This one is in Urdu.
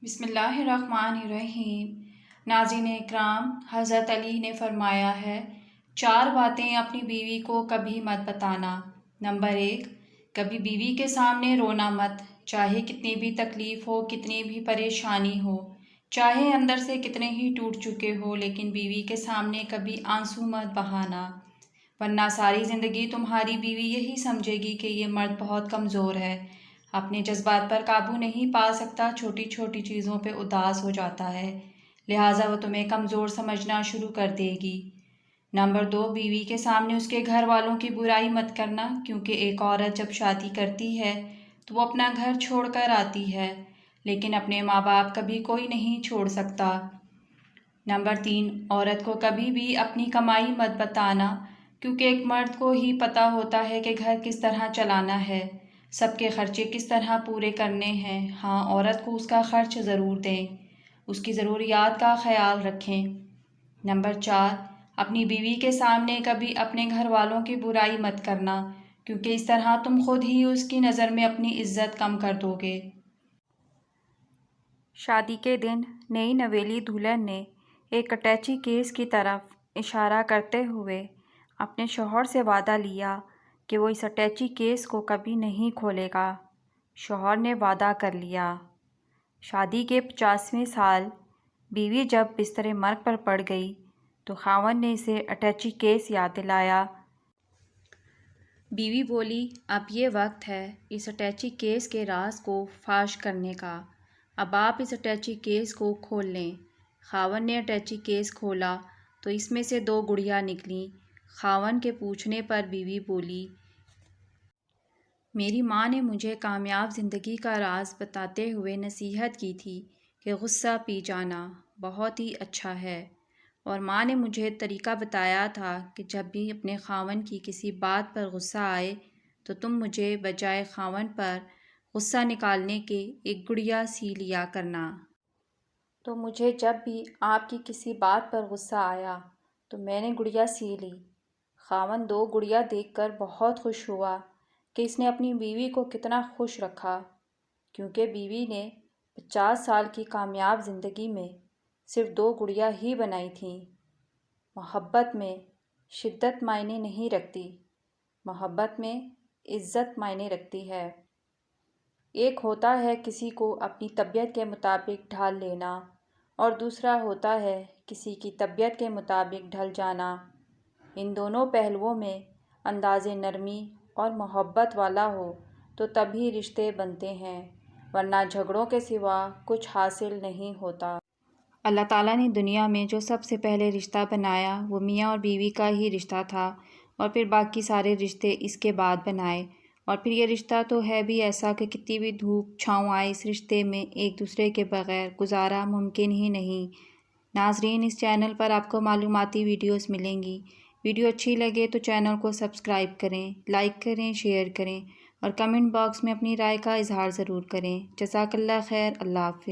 بسم اللہ الرحمن الرحیم۔ ناظرین اکرام، حضرت علی نے فرمایا ہے 4 باتیں اپنی بیوی کو کبھی مت بتانا۔ نمبر 1، کبھی بیوی کے سامنے رونا مت، چاہے کتنی بھی تکلیف ہو، کتنی بھی پریشانی ہو، چاہے اندر سے کتنے ہی ٹوٹ چکے ہو، لیکن بیوی کے سامنے کبھی آنسو مت بہانا، ورنہ ساری زندگی تمہاری بیوی یہی سمجھے گی کہ یہ مرد بہت کمزور ہے، اپنے جذبات پر قابو نہیں پا سکتا، چھوٹی چھوٹی چیزوں پہ اداس ہو جاتا ہے، لہٰذا وہ تمہیں کمزور سمجھنا شروع کر دے گی۔ نمبر 2، بیوی کے سامنے اس کے گھر والوں کی برائی مت کرنا، کیونکہ ایک عورت جب شادی کرتی ہے تو وہ اپنا گھر چھوڑ کر آتی ہے، لیکن اپنے ماں باپ کبھی کوئی نہیں چھوڑ سکتا۔ نمبر 3، عورت کو کبھی بھی اپنی کمائی مت بتانا، کیونکہ ایک مرد کو ہی پتہ ہوتا ہے کہ گھر کس طرح چلانا ہے، سب کے خرچے کس طرح پورے کرنے ہیں۔ ہاں، عورت کو اس کا خرچ ضرور دیں، اس کی ضروریات کا خیال رکھیں۔ نمبر 4، اپنی بیوی کے سامنے کبھی اپنے گھر والوں کی برائی مت کرنا، کیونکہ اس طرح تم خود ہی اس کی نظر میں اپنی عزت کم کر دو گے۔ شادی کے دن نئی نویلی دلہن نے ایک اٹیچی کیس کی طرف اشارہ کرتے ہوئے اپنے شوہر سے وعدہ لیا کہ وہ اس اٹیچی کیس کو کبھی نہیں کھولے گا۔ شوہر نے وعدہ کر لیا۔ شادی کے 50ویں سال بیوی جب بستر مرگ پر پڑ گئی تو خاوند نے اسے اٹیچی کیس یاد دلایا۔ بیوی بولی، اب یہ وقت ہے اس اٹیچی کیس کے راز کو فاش کرنے کا، اب آپ اس اٹیچی کیس کو کھول لیں۔ خاوند نے اٹیچی کیس کھولا تو اس میں سے 2 گڑیاں نکلیں۔ خاوند کے پوچھنے پر بیوی بولی، میری ماں نے مجھے کامیاب زندگی کا راز بتاتے ہوئے نصیحت کی تھی کہ غصہ پی جانا بہت ہی اچھا ہے، اور ماں نے مجھے طریقہ بتایا تھا کہ جب بھی اپنے خاوند کی کسی بات پر غصہ آئے تو تم مجھے بجائے خاوند پر غصہ نکالنے کے ایک گڑیا سی لیا کرنا۔ تو مجھے جب بھی آپ کی کسی بات پر غصہ آیا تو میں نے گڑیا سی لی۔ خاوند 2 گڑیا دیکھ کر بہت خوش ہوا کہ اس نے اپنی بیوی کو کتنا خوش رکھا، کیونکہ بیوی نے 50 سال کی کامیاب زندگی میں صرف 2 گڑیا ہی بنائی تھیں۔ محبت میں شدت معنی نہیں رکھتی، محبت میں عزت معنی رکھتی ہے۔ ایک ہوتا ہے کسی کو اپنی طبیعت کے مطابق ڈھال لینا، اور دوسرا ہوتا ہے کسی کی طبیعت کے مطابق ڈھل جانا۔ ان دونوں پہلوؤں میں انداز نرمی اور محبت والا ہو تو تبھی رشتے بنتے ہیں، ورنہ جھگڑوں کے سوا کچھ حاصل نہیں ہوتا۔ اللہ تعالیٰ نے دنیا میں جو سب سے پہلے رشتہ بنایا وہ میاں اور بیوی کا ہی رشتہ تھا، اور پھر باقی سارے رشتے اس کے بعد بنائے، اور پھر یہ رشتہ تو ہے بھی ایسا کہ کتنی بھی دھوپ چھاؤں آئے اس رشتے میں ایک دوسرے کے بغیر گزارا ممکن ہی نہیں۔ ناظرین، اس چینل پر آپ کو معلوماتی ویڈیوز ملیں گی۔ ویڈیو اچھی لگے تو چینل کو سبسکرائب کریں، لائک کریں، شیئر کریں، اور کمنٹ باکس میں اپنی رائے کا اظہار ضرور کریں۔ جزاک اللہ خیر۔ اللہ حافظ۔